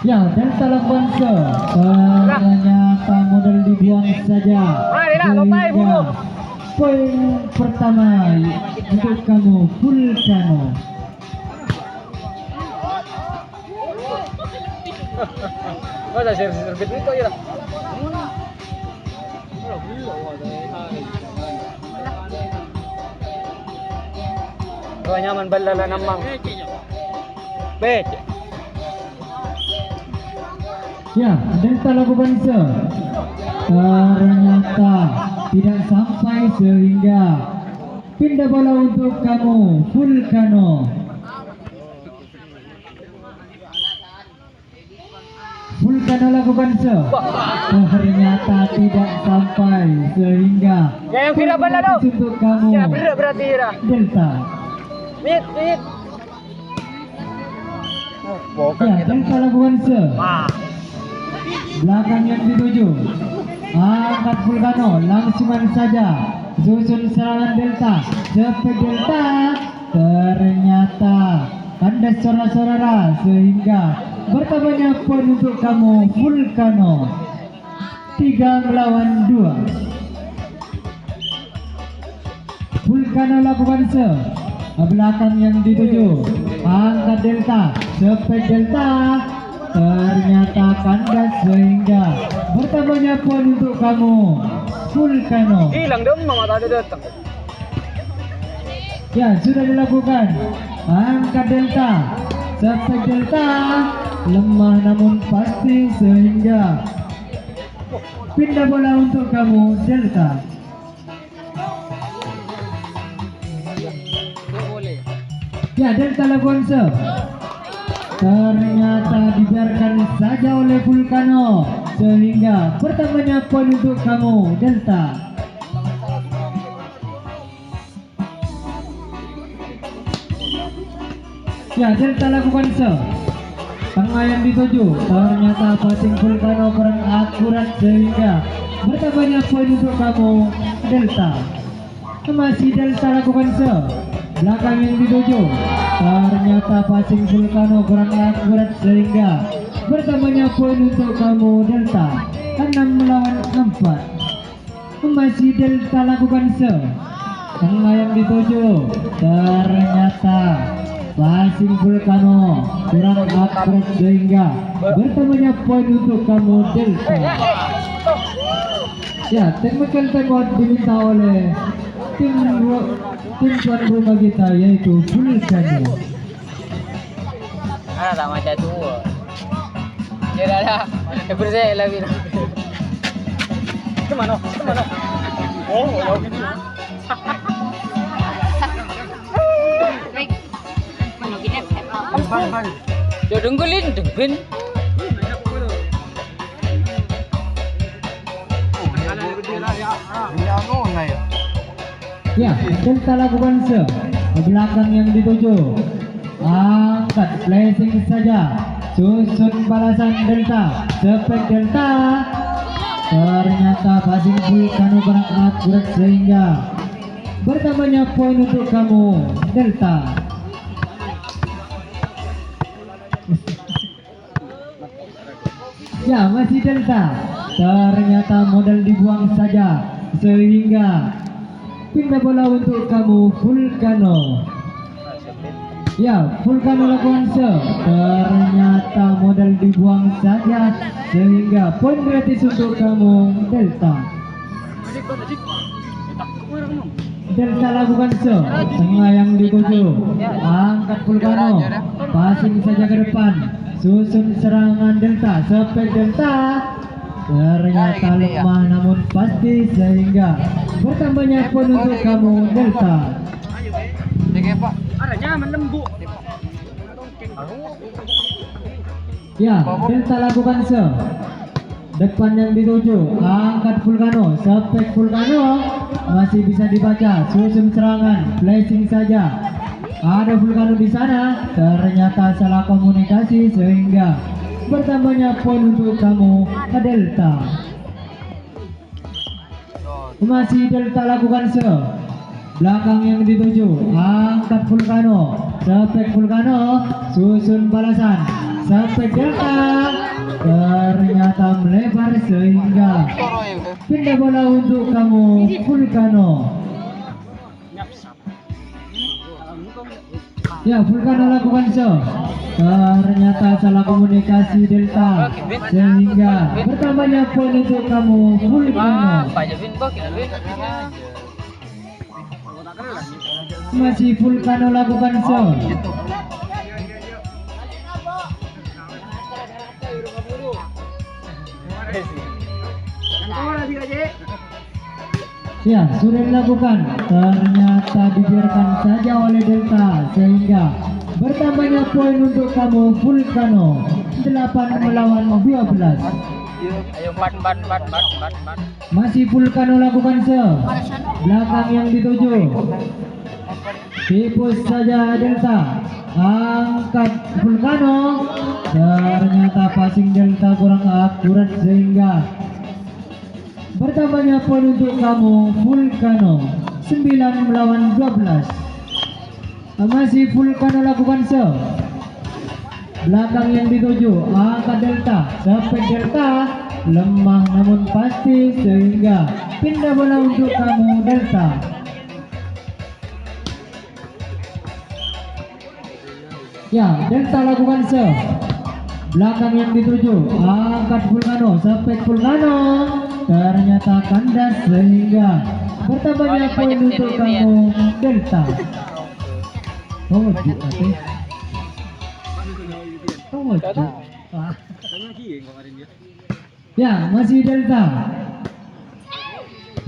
Ya, Delta lakukan ternyata modal dibuang saja. Sehingga poin pertama untuk kamu Vulcano. Masa serbit itu ya. Kau nyaman balala namang. Becek. Ya, Delta lakukan ternyata tidak sampai sehingga pindah bola untuk kamu Vulcano. Vulcano lakukan ternyata tidak sampai sehingga Yang kira bola dong. untuk kamu Ya berat berarti ya. Delta. Mit. Ya, Delta lakukan Wah. belakang yang dituju, angkat Vulcano langsungan saja, susun serangan Delta, cepat Delta, ternyata kandas saudara-saudara sehingga bertambahnya poin untuk kamu Vulcano 3-2. Vulcano lakukan belakang yang dituju, angkat Delta, cepat Delta, ternyata kandas sehingga bertambahnya poin untuk kamu Vulcano. Hilang dong mama tadi datang. Ya, sudah dilakukan, angkat Delta, cepat Delta, lemah namun pasti sehingga pindah bola untuk kamu Delta. Ya, Delta lakukan ternyata dibiarkan saja oleh Vulcano sehingga pertamanya poin untuk kamu Delta. Ya, Delta lakukan tengah yang dituju, ternyata passing Vulcano kurang akurat sehingga bertambahnya poin untuk kamu Delta. Masih Delta lakukan belakang yang dituju, ternyata passing Vulcano kurang akurat sehingga bertambahnya poin untuk kamu Delta 6-4. Masih Delta lakukan tengah yang dituju, ternyata passing Vulcano kurang akurat sehingga bertambahnya poin untuk kamu Delta. Ya, technical timeout diminta oleh tim tuan rumah kita yaitu Vulcano. Tak macam tu. Ya dah. Bersih lagi. Ke mana? Oh, gitu. Yo denggulin. Ya, Delta lakukan belakang yang dituju, angkat flashing saja, susun balasan Delta, cepat Delta, ternyata passing Vulcano kurang akurat sehingga bertambahnya poin untuk kamu Delta. Ya, masih Delta, ternyata modal dibuang saja sehingga pindah bola untuk kamu Vulcano. Ya, Vulcano lakukan ternyata modal dibuang saja sehingga poin gratis untuk kamu Delta. Delta lakukan tengah yang dituju, angkat Vulcano, passing saja ke depan, susun serangan Delta, cepat Delta, ternyata lemah namun pasti sehingga bertambahnya poin untuk kamu Delta. Ya, Delta lakukan depan yang dituju, angkat Vulcano, cepat Vulcano, masih bisa dibaca, susun serangan, flashing saja. Ada Vulcano di sana, ternyata salah komunikasi sehingga bertambahnya poin untuk kamu Delta. Masih Delta lakukan belakang yang dituju, angkat Vulcano, cepat Vulcano, susun balasan, cepat Delta, ternyata melebar sehingga pindah bola untuk kamu Vulcano. Ya, Vulcano lakukan show. Ternyata salah komunikasi Delta sehingga bertambahnya poin untuk kamu Vulcano. Masih Vulcano lakukan show. Ya, sudah dilakukan. Ternyata dibiarkan saja oleh Delta sehingga bertambahnya poin untuk kamu Vulcano. 8 melawan 12. Ayo 4. Masih Vulcano lakukan serve. Belakang yang dituju. Tipus saja Delta. Angkat Vulcano. Ternyata passing Delta kurang akurat sehingga bertambahnya poin untuk kamu Vulcano. 9 melawan 12. Masih Vulcano lakukan serve. Belakang yang dituju. Angkat Delta. Sampai Delta lemah namun pasti sehingga pindah bola untuk kamu Delta. Ya, Delta lakukan serve. Belakang yang dituju. Angkat Vulcano. Sampai Vulcano. Ternyata kandas sehingga bertambahnya poin untuk kamu Delta. Oh, ya, masih Delta.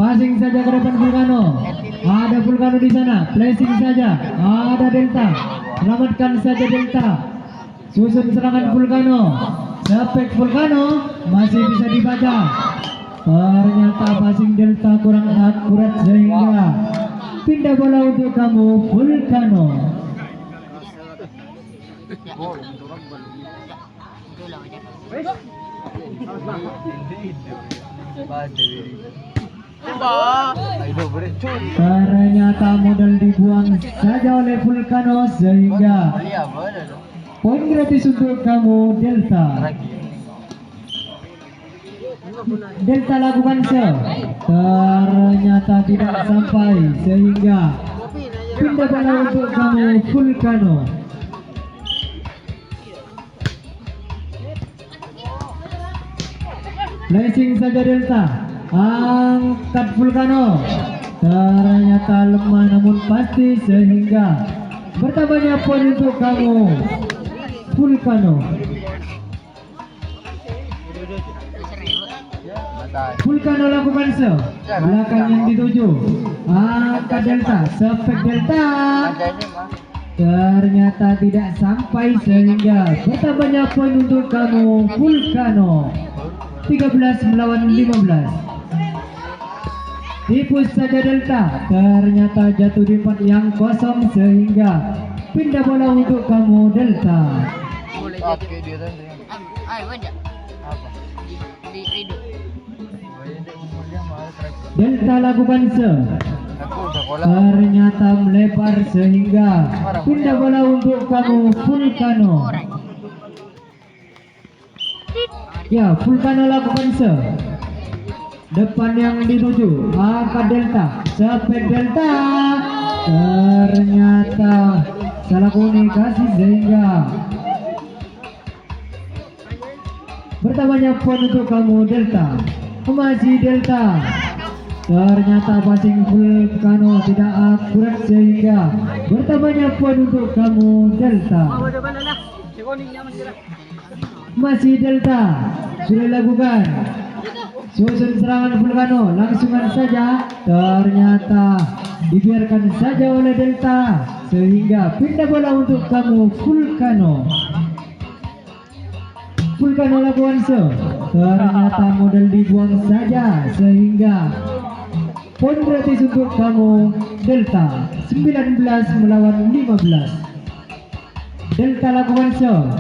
Passing saja ke depan Vulcano. Ada Vulcano di sana. Placing saja. Ada Delta. Selamatkan saja Delta. Susun serangan Vulcano. Sepek Vulcano masih bisa dibaca. Ternyata passing Delta kurang akurat sehingga pindah bola untuk kamu Vulcano. Ternyata modal dibuang saja oleh Vulcano sehingga poin gratis untuk kamu Delta. Delta lakukan serve. Ternyata tidak sampai sehingga pindah bola untuk kamu Vulcano. Placing saja Delta. Angkat Vulcano. Ternyata lemah namun pasti sehingga bertambahnya poin untuk kamu Vulcano. Vulcano lakukan serve. Belakang yang dituju. Angkat Delta. Sepek Delta. Ternyata tidak sampai sehingga bertambahnya poin untuk kamu Vulcano. 13 melawan 15. Tipus saja Delta. Ternyata jatuh di tempat yang kosong sehingga pindah bola untuk kamu Delta. Delta lakukan serve. Ternyata melebar sehingga pindah bola untuk kamu Vulcano. Ya, Vulcano lakukan serve. Depan yang dituju. Angkat Delta. Sepet Delta. Ternyata salah komunikasi sehingga bertambahnya poin untuk kamu Delta. Masih Delta. Ternyata passing Vulcano tidak akurat sehingga bertambahnya poin untuk kamu Delta. Masih Delta. Sudah dilakukan. Susun serangan Vulcano. Langsungan saja. Ternyata dibiarkan saja oleh Delta sehingga pindah bola untuk kamu Vulcano. Vulcano lakukan serve. Ternyata modal dibuang saja sehingga poin gratis untuk kamu Delta. 19 melawan 15. Delta lakukan serve.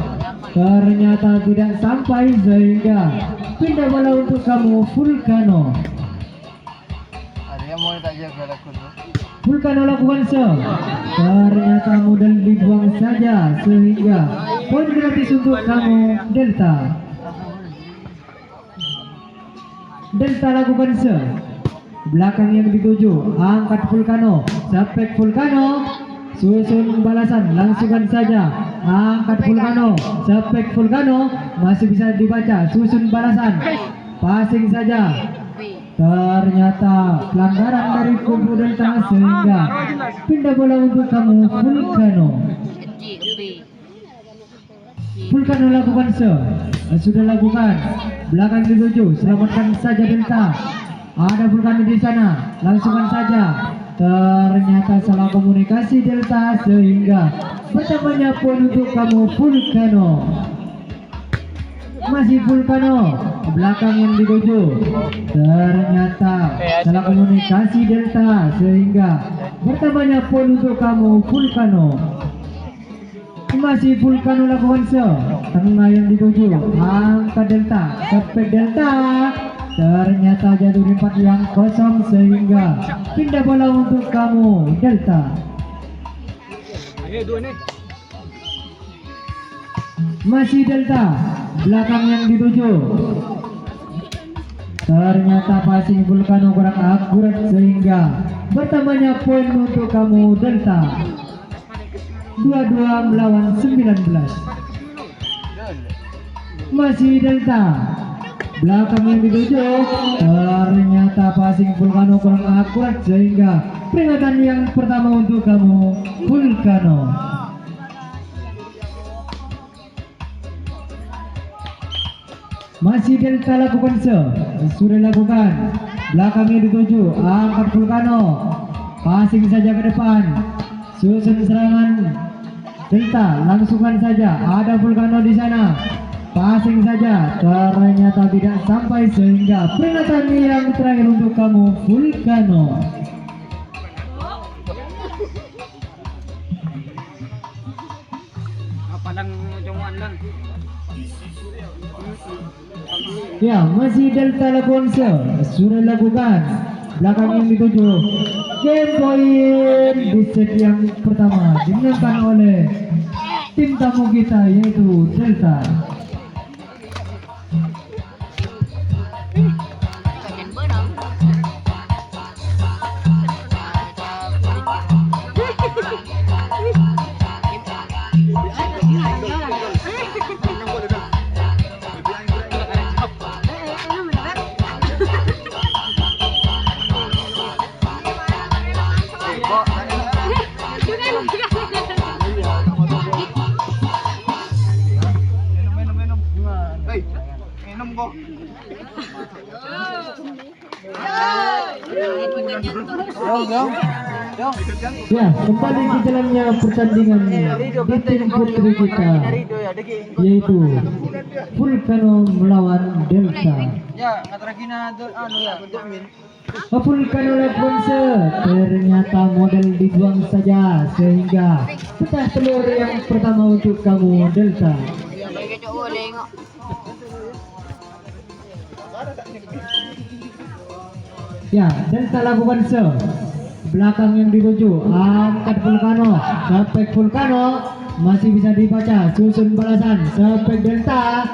Ternyata tidak sampai sehingga pindah bola untuk kamu Vulcano. Vulcano lakukan serve. Ternyata modal dibuang saja sehingga poin gratis untuk kamu Delta. Delta lakukan belakang yang dituju, angkat Vulcano, sepek Vulcano, susun balasan, langsungkan saja, angkat Vulcano, sepek Vulcano, masih bisa dibaca, susun balasan, passing saja. Ternyata pelanggaran dari kubu Delta sehingga pindah bola untuk kamu Vulcano. Vulcano lakukan sudah lakukan, belakang dituju, selamatkan saja Delta. Ada Vulcano di sana, langsungkan saja. Ternyata salah komunikasi Delta sehingga pertamanya poin untuk kamu Vulcano. Masih Vulcano, belakang yang dituju. Ternyata salah komunikasi Delta sehingga pertamanya poin untuk kamu Vulcano. Masih Vulcano lakukan tengah yang dituju, angkat Delta, sepek Delta. Ternyata jatuh di tempat yang kosong sehingga pindah bola untuk kamu Delta. Masih Delta, belakang yang dituju. Ternyata passing Vulcano kurang akurat sehingga bertambahnya poin untuk kamu Delta. 22 melawan 19. Masih Delta, belakang yang dituju. Ternyata passing Vulcano kurang akurat sehingga peringatan yang pertama untuk kamu Vulcano. Masih Delta lakukan sudah lakukan, belakang yang dituju, angkat Vulcano, passing saja ke depan, susun serangan Delta, langsungkan saja, ada Vulcano di sana, passing saja, ternyata tidak sampai sehingga peringatan yang terakhir untuk kamu Vulcano. Ya, masih Delta lakukan sudah lakukan, belakang yang dituju. Game point di set yang pertama dimenangkan oleh tim tamu kita yaitu Delta. Ya, kembali ke jalannya pertandingan di tim putri kita yaitu Vulcano melawan Delta. Vulcano lakukan ternyata model dibuang saja sehingga pecah telur yang pertama untuk kamu Delta. Ya, Delta lakukan belakang yang dituju, angkat Vulcano, sepek Vulcano, masih bisa dibaca, susun balasan, sepek Delta,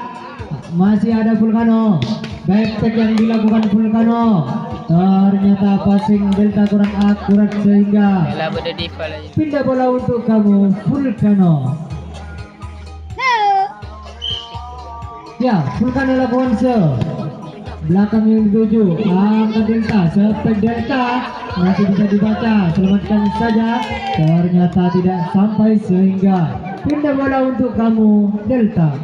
masih ada Vulcano, backpack yang dilakukan Vulcano, ternyata passing Delta kurang akurat sehingga pindah bola untuk kamu Vulcano. Ya, Vulcano lakukan belakang yang dituju, angkat Delta, sepek Delta, masih bisa dibaca, selamatkan saja, ternyata tidak sampai sehingga pindah bola untuk kamu Delta.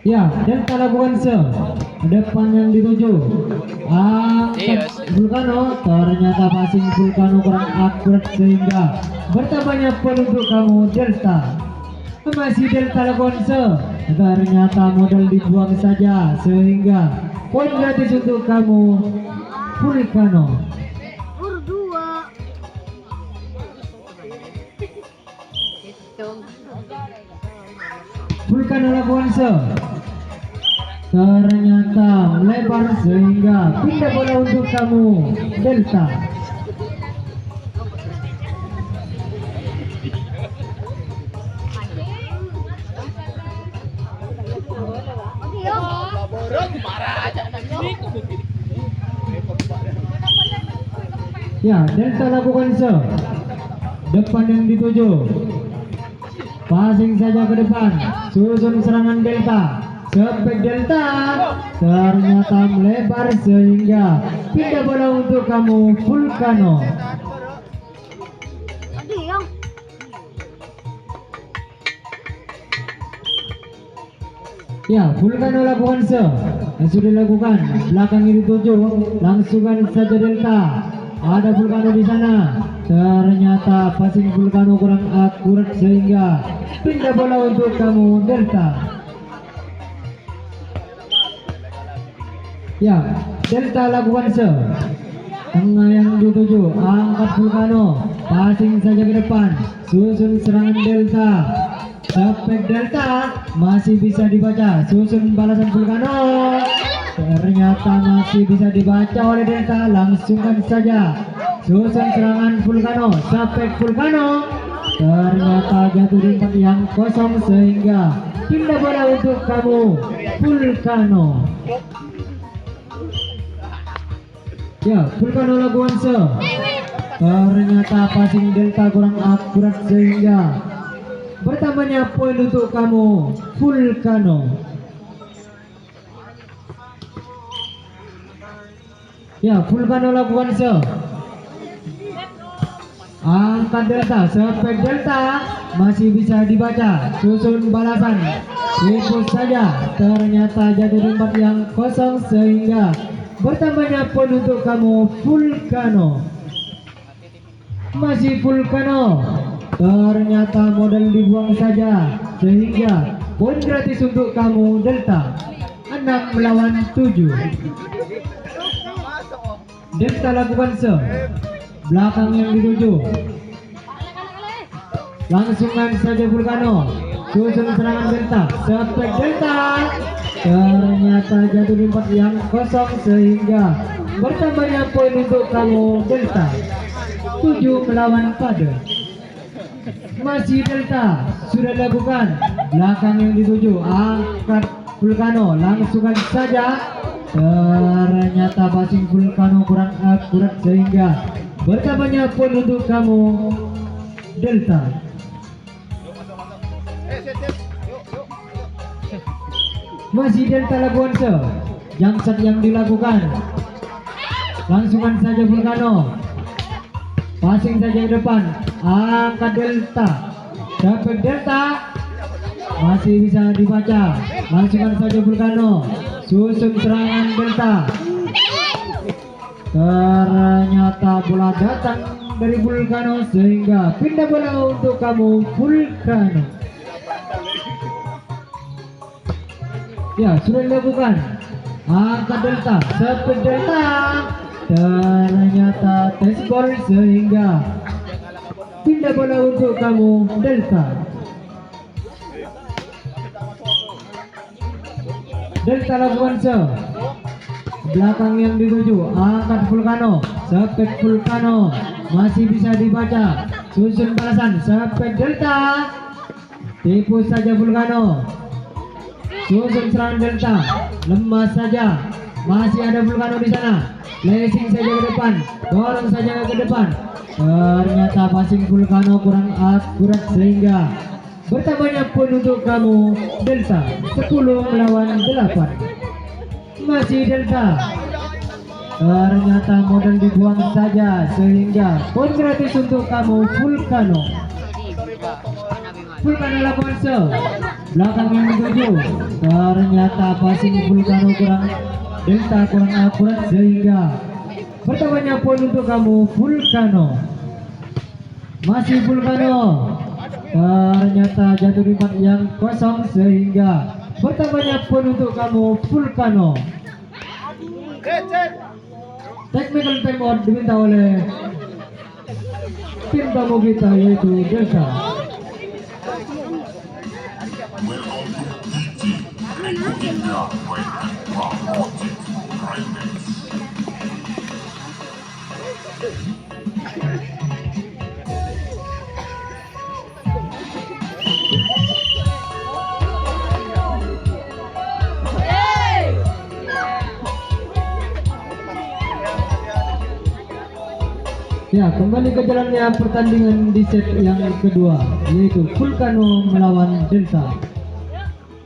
Ya, Delta lakukan depan yang dituju, angkat Vulcano, ternyata passing Vulcano kurang akurat sehingga bertambahnya poin untuk kamu Delta. Masih Delta lakukan ternyata modal dibuang saja sehingga poin gratis untuk kamu Vulcano. Vulcano lakukan ternyata melebar sehingga pindah bola untuk kamu Delta. Ya, Delta lakukan serve. Depan yang dituju. Passing saja ke depan. Susun serangan Delta. Serve Delta. Ternyata melebar sehingga pindah bola untuk kamu Vulcano. Ya, Vulcano lakukan serve. Yang sudah dilakukan. Belakang ini dituju. Langsungkan saja Delta. Ada Vulcano di sana. Ternyata passing Vulcano kurang akurat sehingga pindah bola untuk kamu Delta. Ya, Delta lakukan serve. Tengah yang dituju, angkat Vulcano. Passing saja ke depan. Susun serangan Delta. Sampai Delta masih bisa dibaca. Susun balasan Vulcano. Ternyata masih bisa dibaca oleh Delta. Langsungkan saja. Susun serangan Vulcano. Sampai Vulcano. Ternyata jatuh di tempat yang kosong sehingga pindah bola untuk kamu Vulcano. Ya, Vulcano lakukan serve. Ternyata passing Delta kurang akurat sehingga bertambahnya poin untuk kamu Vulcano. Ya, Vulcano lakukan serve. Angkat Delta, serve Delta masih bisa dibaca. Susun balasan. Ikut saja. Ternyata jatuh di tempat yang kosong sehingga bertambahnya poin untuk kamu Vulcano. Masih Vulcano. Ternyata modal dibuang saja sehingga poin gratis untuk kamu Delta. 6 melawan 7. Delta lakukan serve. Belakang yang dituju. Langsungkan saja Vulcano. Susun serangan Delta. Serve Delta. Ternyata jatuh di tempat yang kosong sehingga bertambahnya poin untuk kamu Delta. 7 melawan 4. Masih Delta sudah dilakukan. Belakang yang dituju, angkat Vulcano. Langsungkan saja. Ternyata passing Vulcano kurang akurat sehingga bertambahnya poin untuk kamu Delta. Masih Delta lakukan serve. Jump shot yang dilakukan. Langsungkan saja Vulcano. Passing saja ke depan. Angkat Delta. Dapat Delta. Masih bisa dibaca. Langsungkan saja Vulcano. Susun serangan Delta. Ternyata bola datang dari Vulcano sehingga pindah bola untuk kamu Vulcano. Ya, sudah dilakukan. Angkat Delta. Dapat Delta. Ternyata tes gol sehingga pindah bola untuk kamu Delta. Delta lakukan serve. Belakang yang dituju, angkat Vulcano. Serve Vulcano masih bisa dibaca. Susun balasan. Serve Delta. Tipu saja Vulcano. Susun serangan Delta. Lemah saja. Masih ada Vulcano di sana. Placing saja ke depan. Dorong saja ke depan. Ternyata passing Vulcano kurang akurat sehingga bertambahnya poin untuk kamu Delta. 10 melawan 8. Masih Delta. Ternyata modal dibuang saja sehingga poin gratis untuk kamu Vulcano. Vulcano lakukan serve. Belakang yang dituju. Ternyata passing Vulcano Delta kurang akurat sehingga bertambahnya poin untuk kamu Vulcano. Masih Vulcano. Ternyata jatuh di tempat yang kosong sehingga bertambahnya poin untuk kamu Vulcano. Technical timeout diminta oleh tim tamu kita yaitu Delta. Ya, kembali ke jalannya pertandingan di set yang kedua, yaitu Vulcano melawan Delta.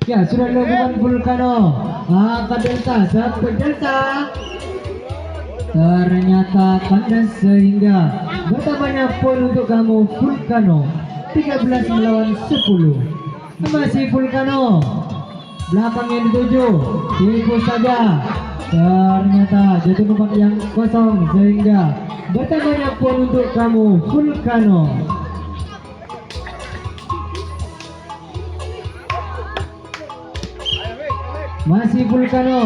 Ya, sudah dilakukan Vulcano, angkat Delta, sampai Delta. Ternyata kandas sehingga bertambahnya poin untuk kamu Vulcano, 13 melawan 10. Masih Vulcano, belakang yang dituju, tipu saja. Ternyata jatuh tempat yang kosong sehingga bertambahnya poin untuk kamu Vulcano. Masih Vulcano,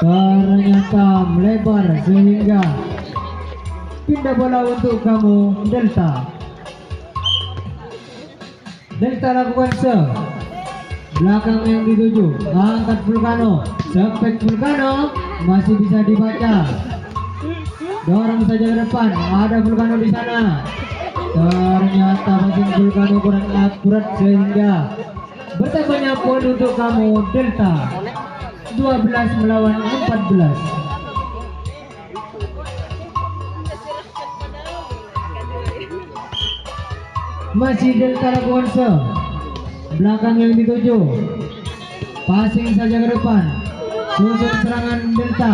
ternyata melebar sehingga pindah bola untuk kamu Delta. Delta lakukan serve, belakang yang dituju, angkat Vulcano, sepek Vulcano, masih bisa dibaca. Dorong saja ke depan, ada Vulcano di sana. Ternyata passing Vulcano kurang akurat sehingga bertambahnya poin untuk kamu Delta, 12 melawan 14. Masih Delta lakukan serve, belakang yang dituju, passing saja ke depan, susun serangan Delta,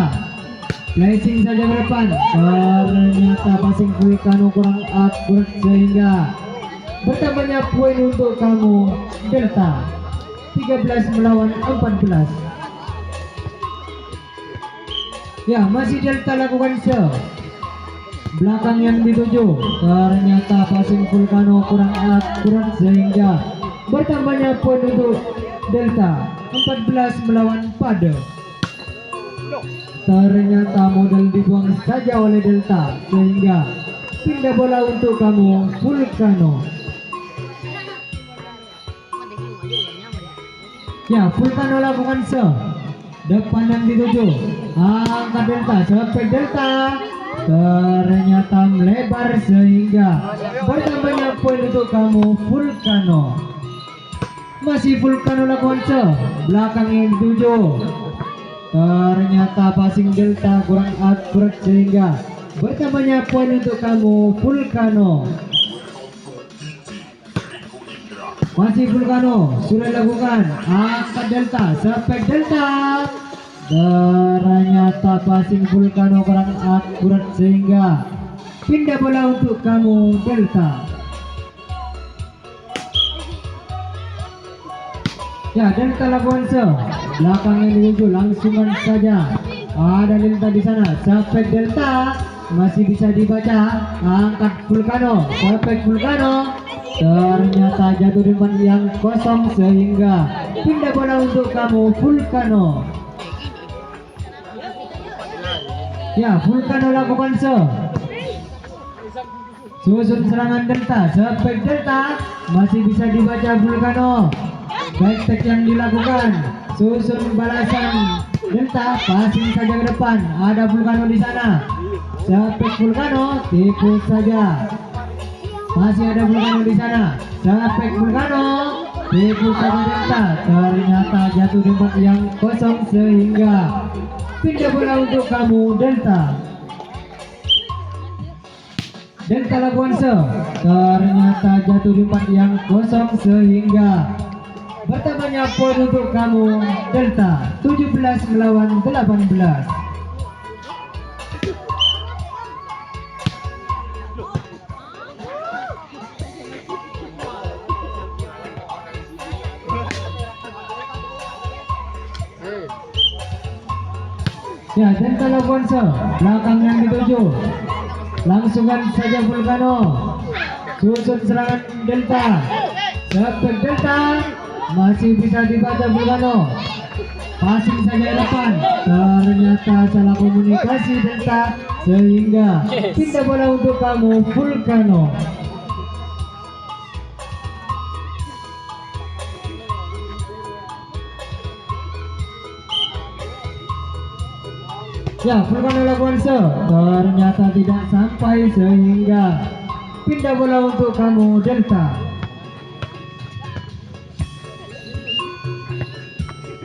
placing saja ke depan. Ternyata passing Vulcano kurang akurat sehingga bertambahnya poin untuk kamu Delta, 13 melawan 14. Ya, masih Delta lakukan serve, belakang yang dituju, ternyata passing Vulcano kurang akurat sehingga bertambahnya poin untuk Delta, 14 melawan 14. Ternyata modal dibuang saja oleh Delta sehingga pindah bola untuk kamu Vulcano. Ya, Vulcano lakukan serve, depan yang dituju, angkat Delta, sampai Delta. Ternyata melebar sehingga bertambahnya poin untuk kamu Vulcano. Masih Vulcano lakukan serve, belakang yang dituju. Ternyata passing Delta kurang akurat sehingga bertambahnya poin untuk kamu Vulcano. Masih Vulcano, sudah lakukan, angkat Delta, sampai Delta. Ternyata passing Vulcano kurang akurat sehingga pindah bola untuk kamu Delta. Ya, Delta lakukan serve, belakang yang dituju, langsungan saja. Ada Delta di sana, sampai Delta, masih bisa dibaca, angkat Vulcano, sampai Vulcano. Ternyata jatuh di depan yang kosong sehingga pindah bola untuk kamu Vulcano. Ya, Vulcano lakukan serve, susun serangan Delta, sampai Delta, masih bisa dibaca Vulcano. Baik tag yang dilakukan, susun balasan Delta, passing saja ke depan, ada Vulcano di sana. Sampai Vulcano, tipu saja. Masih ada Vulcano di sana. Sampai Vulcano, tipu saja Delta. Ternyata jatuh di tempat yang kosong sehingga pindah bola untuk kamu Delta. Delta lakukan serve, ternyata jatuh di tempat yang kosong sehingga bertambahnya poin untuk kamu Delta, 17 melawan 18. Ya, Delta lakukan serve, belakang yang dituju, langsungkan saja Vulcano, susun serangan Delta, sampai Delta, masih bisa dibaca Vulcano, passing saja ke depan. Ternyata salah komunikasi Delta sehingga pindah bola untuk kamu Vulcano. Ya, Vulcano lakukan serve, ternyata tidak sampai sehingga pindah bola untuk kamu Delta.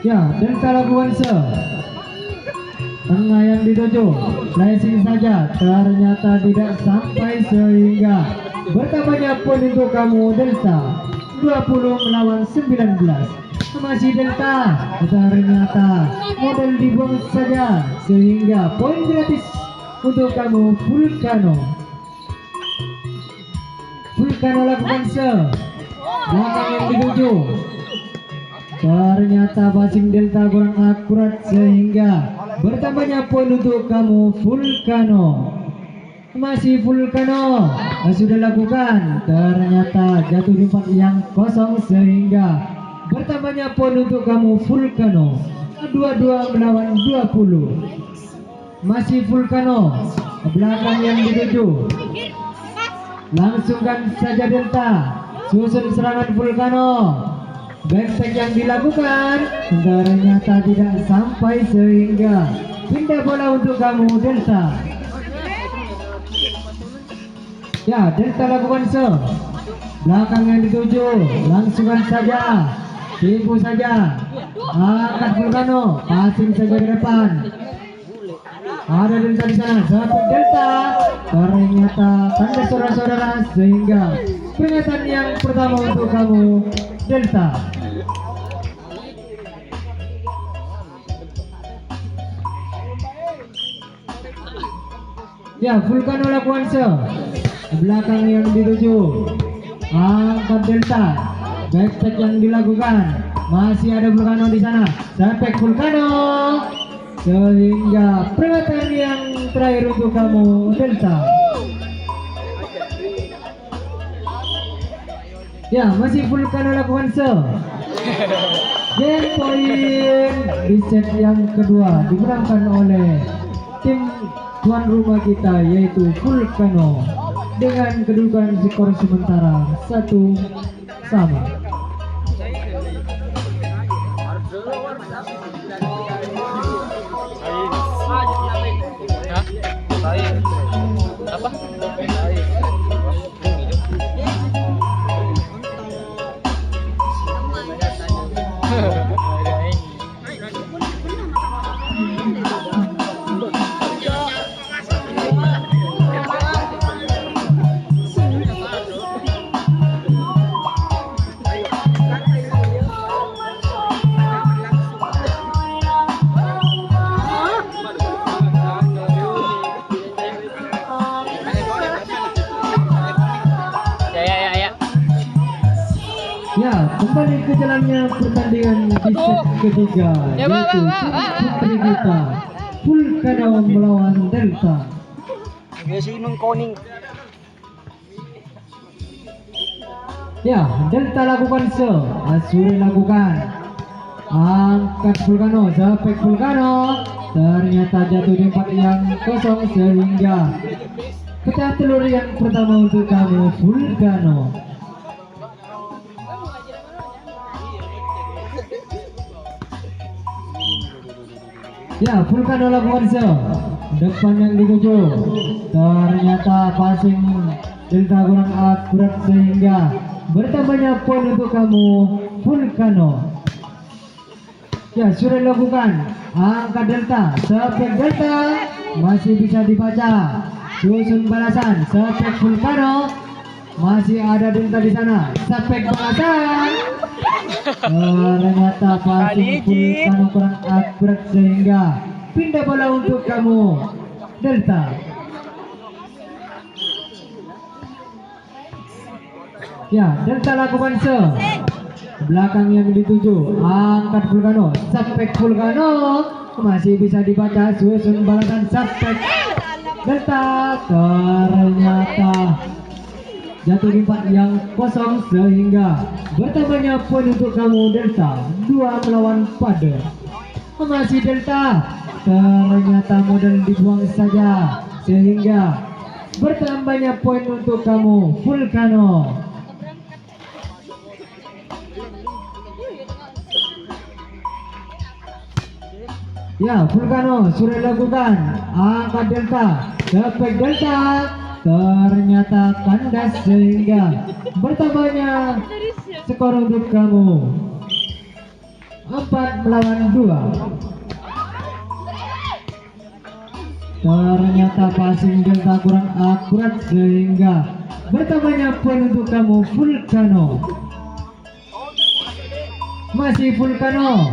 Ya, Delta lakukan serve, tengah yang dituju, flashing saja, ternyata tidak sampai sehingga bertambahnya poin untuk kamu Delta 20 melawan 19. Masih Delta, ternyata model dibuang saja sehingga poin gratis untuk kamu Vulcano. Vulcano lakukan belakang yang dituju, ternyata passing Delta kurang akurat sehingga bertambahnya poin untuk kamu Vulcano. Masih Vulcano sudah lakukan, ternyata jatuh di tempat yang kosong sehingga bertambahnya poin untuk kamu Vulcano 22 melawan 20. Masih Vulcano, belakang yang dituju, langsungkan saja Delta, susun serangan Vulcano. Backstep yang dilakukan ternyata tidak sampai sehingga pindah bola untuk kamu Delta. Ya, Delta lakukan belakang yang dituju, langsungkan saja, tipu saja, angkat Vulcano, passing saja ke depan. Ada Delta di sana, satu Delta, ternyata tanda saudara-saudara sehingga peringatan yang pertama untuk kamu Delta. Ya, Vulcano lakukan belakang yang dituju, angkat Delta, backstep yang dilakukan, masih ada Vulcano di sana, sampai Vulcano sehingga peringatan yang terakhir untuk kamu Delta. Ya, masih Vulcano lakukan game point di set yang kedua dimenangkan oleh tim tuan rumah kita yaitu Vulcano dengan kedudukan skor sementara 1-1. Apa? Ya, kembali ke jalannya pertandingan di set ketiga yaitu putri kita Vulcano melawan Delta. Ya, Delta lakukan Asuri lakukan, angkat Vulcano, sampai Vulcano, ternyata jatuh di tempat yang kosong sehingga pecah telur yang pertama untuk kamu Vulcano. Ya, Vulcano lakukan depan yang dituju, ternyata passing Delta kurang akurat sehingga bertambahnya poin untuk kamu Vulcano. Ya, sudah dilakukan, angkat Delta, sampai Delta masih bisa dibaca, susun balasan, sampai Vulcano, masih ada Delta di sana, sampai balasan. Ternyata passing Vulcano kurang akurat sehingga pindah bola untuk kamu Delta. Ya, Delta lakukan belakang yang dituju, angkat Vulcano, sampai Vulcano masih bisa dibaca, susun balasan, sampai Delta, ternyata jatuh di tempat yang kosong sehingga bertambahnya poin untuk kamu Delta 2 melawan 4. Masih Delta, ternyata modal dibuang saja sehingga bertambahnya poin untuk kamu Vulcano. Ya, Vulcano sudah dilakukan, angkat Delta, sampai Delta, ternyata kandas sehingga bertambahnya skor untuk kamu 4 melawan 2. Ternyata passing Delta kurang akurat sehingga bertambahnya poin untuk kamu Vulcano. Masih Vulcano.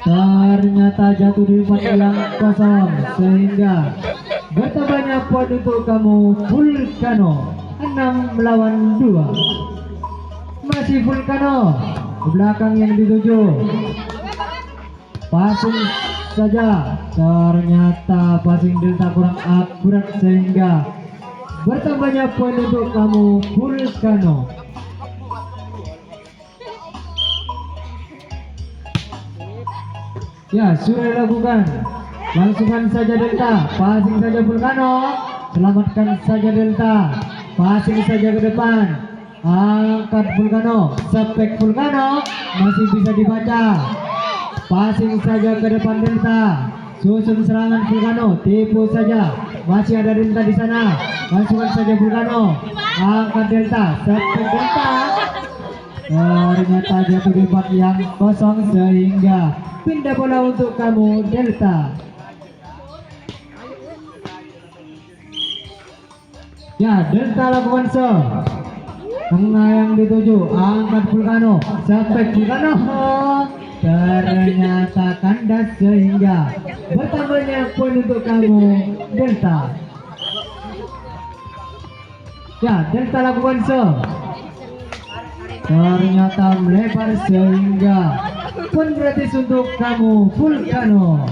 Ternyata jatuh di tempat yang kosong sehingga bertambahnya poin untuk kamu Vulcano. 6 lawan 2. Masih Vulcano. Di belakang yang dituju. Passing saja, ternyata passing Delta kurang akurat sehingga bertambahnya poin untuk kamu Vulcano. Ya, sudah dilakukan. Langsungkan saja Delta, passing saja Vulcano. Selamatkan saja Delta, passing saja ke depan. Angkat Vulcano, sepek Vulcano, masih bisa dibaca. Passing saja ke depan Delta. Susun serangan Vulcano, tipu saja. Masih ada Delta di sana. Langsungkan saja Vulcano. Angkat Delta, sepek Delta. Ternyata jatuh di tempat yang kosong sehingga pindah bola untuk kamu Delta. Ya, Delta lakukan serve. Tengah yang dituju, angkat Vulcano, sepek Vulcano. Ternyata kandas sehingga bertambahnya poin untuk kamu Delta. Ya, Delta lakukan serve. Ternyata melebar sehingga poin gratis untuk kamu Vulcano.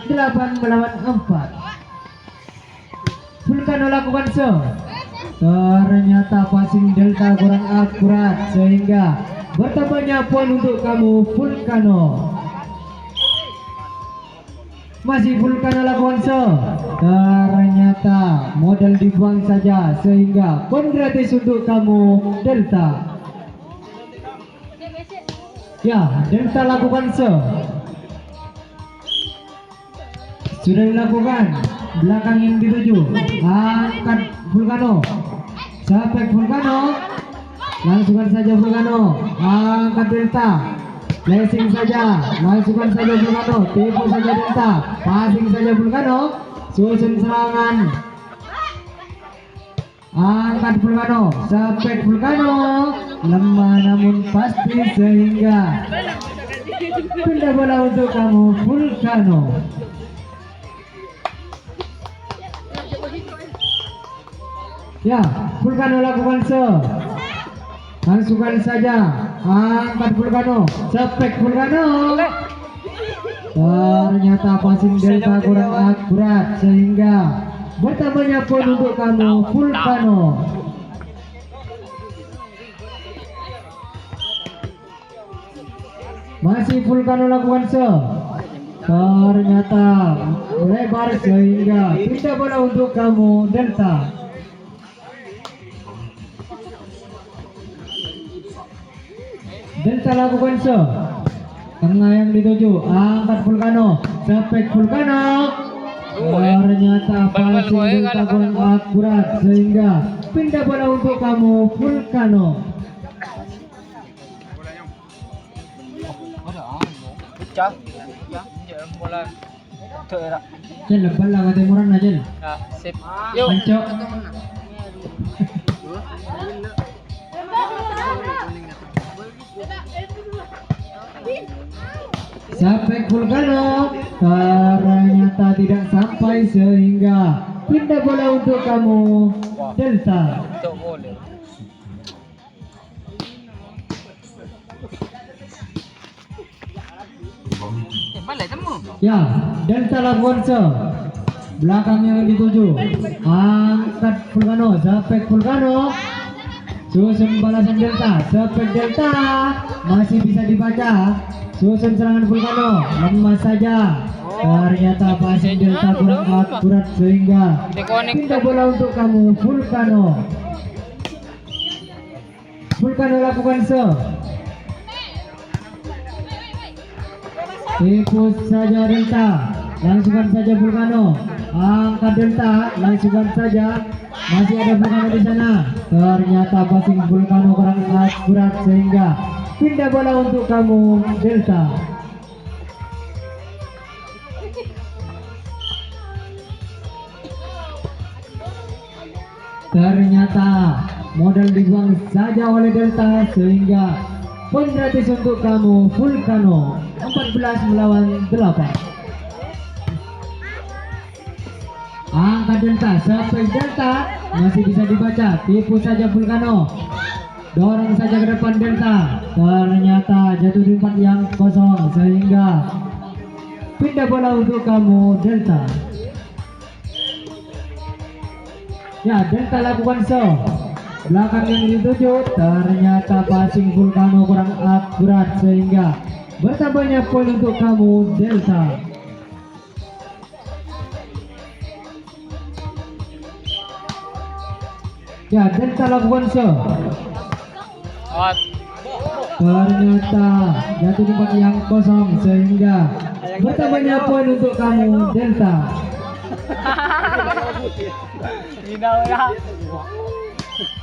8 melawan 4. Vulcano lakukan serve. Ternyata passing Delta kurang akurat sehingga bertambahnya poin untuk kamu Vulcano. Masih Vulcano lakukan serve. Ternyata modal dibuang saja sehingga poin gratis untuk kamu Delta. Ya, Delta lakukan serve. Sudah dilakukan. Belakang yang dituju. Angkat Vulcano. Sepek Vulcano. Langsungkan saja Vulcano. Angkat Delta. Flashing saja. Langsungkan saja Vulcano. Tipu saja Delta. Passing saja Vulcano. Susun serangan. Angkat Vulcano. Sepek Vulcano. Lemah namun pasti sehingga pindah bola untuk kamu Vulcano. Ya, Vulcano lakukan serve. Langsungkan saja. Angkat Vulcano. Sepek Vulcano. Ternyata passing Delta kurang akurat sehingga bertambahnya poin untuk kamu Vulcano. Masih Vulcano lakukan serve. Ternyata lebar sehingga pindah bola untuk kamu Delta. Delta lakukan serve. Tengah yang dituju. Angkat Vulcano. Sepek Vulcano. Ternyata passing Delta kurang akurat sehingga pindah bola untuk kamu Vulcano. Pecah. Bola. Jel, lebal lah kata murah na Jel. Nah, sip. Yuk. Pancok. Sepek Vulcano. Ternyata tidak sampai sehingga pindah bola untuk kamu Delta. Untuk boleh. Balik temu. Ya, Delta lakukan serve. Belakang yang dituju. Angkat Vulcano, sepek Vulcano. Susun balasan Delta, sepek Delta. Masih bisa dibaca. Susun serangan Vulcano, lemah saja. Ternyata passing Delta kurang akurat sehingga pindah bola untuk kamu Vulcano. Vulcano lakukan serve. Tipu saja Delta. Langsungkan saja Vulcano. Angkat Delta. Langsungkan saja. Masih ada Vulcano di sana. Ternyata passing Vulcano kurang akurat sehingga pindah bola untuk kamu Delta. Ternyata modal dibuang saja oleh Delta sehingga poin gratis untuk kamu Vulcano 14 melawan 8. Angkat Delta, sampai Delta masih bisa dibaca, tipu saja Vulcano, dorong saja ke depan Delta, ternyata jatuh di tempat yang kosong sehingga pindah bola untuk kamu Delta. Ya, Delta lakukan show. Belakang yang dituju, ternyata passing Vulcano kurang akurat sehingga bertambahnya poin untuk kamu Delta. Ya, Delta lakukan show. Out. Ternyata jatuh di tempat yang kosong sehingga bertambahnya poin untuk kamu Delta.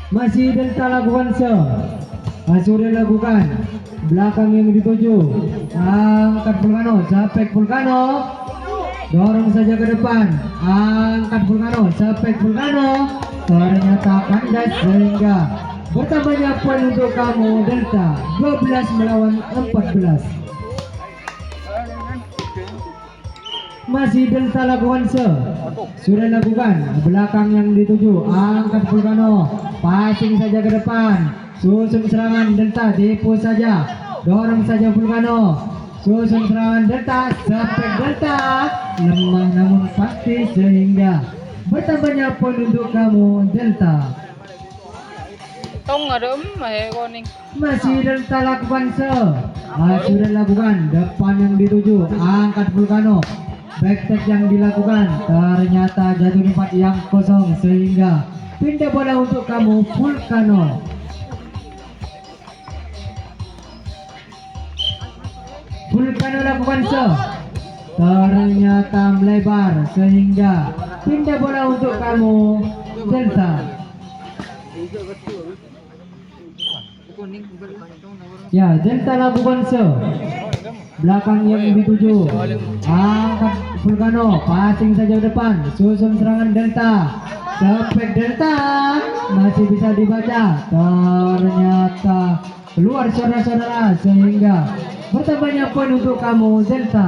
Masih Delta lakukan show. Sudah lakukan belakang yang dituju, angkat Vulcano, sapek Vulcano, dorong saja ke depan, angkat Vulcano, sapek Vulcano, ternyata kandas sehingga bertambahnya poin untuk kamu Delta 12 melawan 14. Masih Delta lakukan sudah lakukan belakang yang dituju, angkat Vulcano, passing saja ke depan, susun serangan Delta, tipu saja, dorong saja Vulcano, susun serangan Delta, sampai Delta lemah namun pasti sehingga bertambahnya poin untuk kamu Delta. Tong ada masih koning. Masih Delta lakukan sudah lakukan depan yang dituju, angkat Vulcano, backtake yang dilakukan ternyata jatuh di tempat yang kosong sehingga pindah bola untuk kamu Vulcano. Vulcano lakukan ternyata melebar sehingga pindah bola untuk kamu Delta. Ya, Delta lakukan belakang yang dituju, angkat Vulcano, passing saja ke depan, susun serangan Delta, sepek Delta masih bisa dibaca, ternyata keluar saudara-saudara sehingga bertambahnya poin untuk kamu Delta.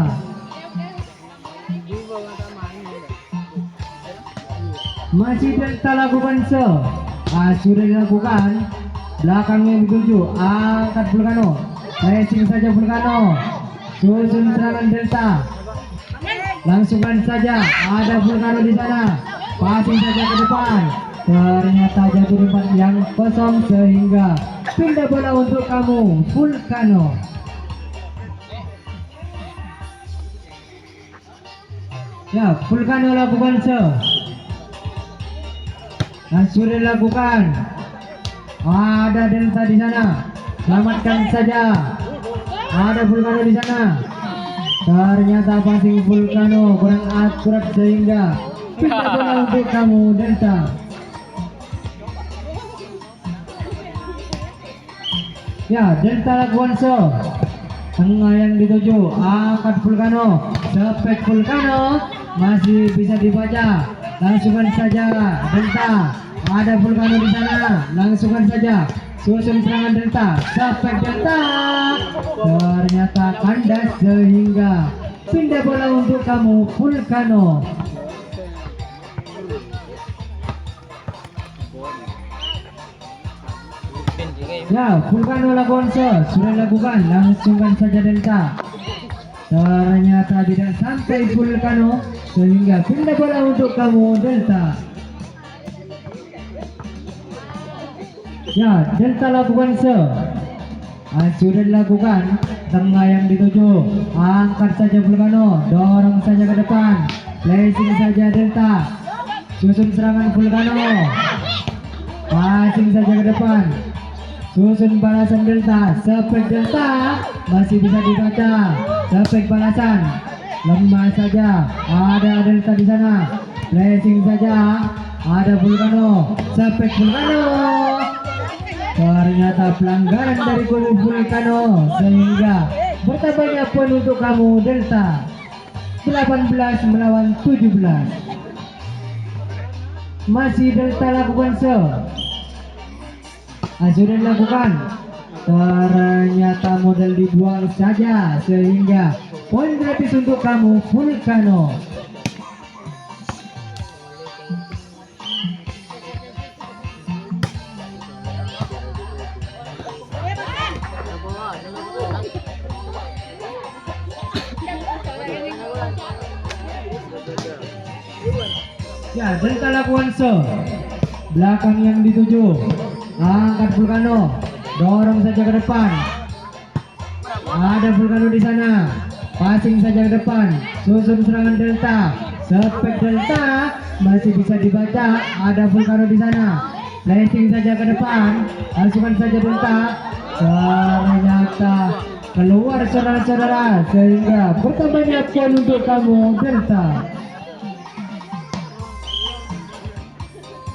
Masih Delta lakukan sudah dilakukan belakang yang dituju, angkat Vulcano, pressing saja Vulcano, susun serangan Delta, langsungkan saja, ada Vulcano di sana, passing saja ke depan, ternyata jatuh di tempat yang kosong sehingga pindah bola untuk kamu Vulcano. Ya, Vulcano lakukan sudah dilakukan, ada Delta di sana, selamatkan saja, ada Vulcano di sana, ternyata passing Vulcano kurang akurat sehingga pindah bola untuk kamu Delta. Ya, Delta lakukan tengah yang dituju, angkat Vulcano, sepek Vulcano masih bisa dibaca, langsungkan saja Delta, ada Vulcano di sana, langsungkan saja, susun serangan Delta, sepek Delta, ternyata kandas sehingga pindah bola untuk kamu Vulcano. Ya, Vulcano lakukan sudah lakukan, langsungkan saja Delta, ternyata tidak sampai Vulcano sehingga pindah bola untuk kamu Delta. Ya, Delta lakukan sudah dilakukan, tengah yang dituju, angkat saja Vulcano, dorong saja ke depan, placing saja Delta, susun serangan Vulcano, passing saja ke depan, susun balasan Delta, sepek Delta masih bisa dibaca, sepek balasan, lemah saja, ada Delta di sana, placing saja, ada Vulcano, sepek Vulcano, ternyata pelanggaran dari kubu Vulcano sehingga bertambahnya poin untuk kamu Delta 18 melawan 17. Masih Delta lakukan serve. Sudah dilakukan. Ternyata modal dibuang saja sehingga poin gratis untuk kamu Vulcano. Ya, Delta lakukan serve. Belakang yang dituju. Angkat Vulcano. Dorong saja ke depan. Ada Vulcano di sana. Passing saja ke depan. Susun serangan Delta. Spek Delta masih bisa dibaca. Ada Vulcano di sana. Placing saja ke depan. Asukan saja Delta. Ternyata keluar saudara-saudara sehingga bertambahnya poin untuk kamu Delta.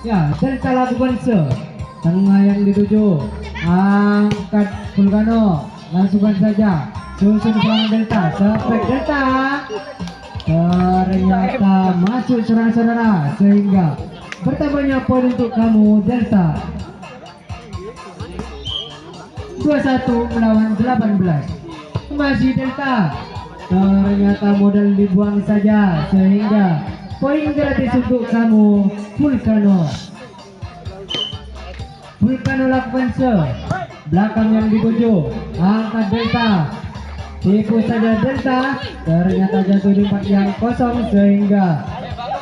Ya, Delta lakukan serve. Tengah yang dituju. Angkat Vulcano. Langsungkan saja. Susun serangan Delta. Spek Delta. Ternyata masuk saudara-saudara sehingga bertambahnya poin untuk kamu Delta. 21 melawan 18. Masih Delta. Ternyata modal dibuang saja sehingga poin gratis untuk kamu Vulcano. Vulcano lakukan serve. Belakang yang dituju. Angkat Delta. Tipu saja Delta. Ternyata jatuh di tempat yang kosong sehingga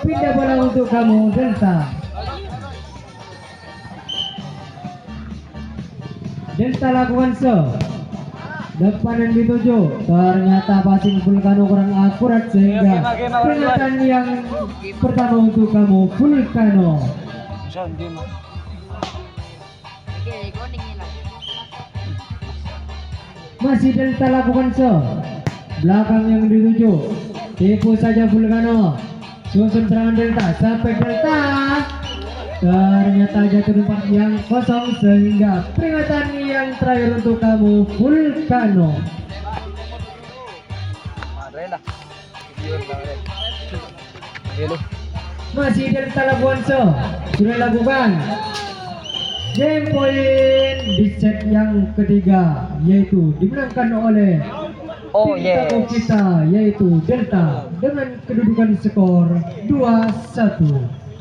pindah bola untuk kamu Delta. Delta lakukan serve. Depan yang dituju. Ternyata passing Vulcano kurang akurat sehingga peringatan yang pertama untuk kamu Vulcano. Masih Delta lakukan serve. Belakang yang dituju. Tipu saja Vulcano. Susun serangan Delta. Sampai Delta. Ternyata jatuh di tempat yang kosong sehingga peringatan yang terakhir untuk kamu Vulcano. Masih Delta lakukan serve. Sudah lakukan. Game point di set yang ketiga yaitu dimenangkan oleh tim kita yaitu Delta dengan kedudukan skor 2-1.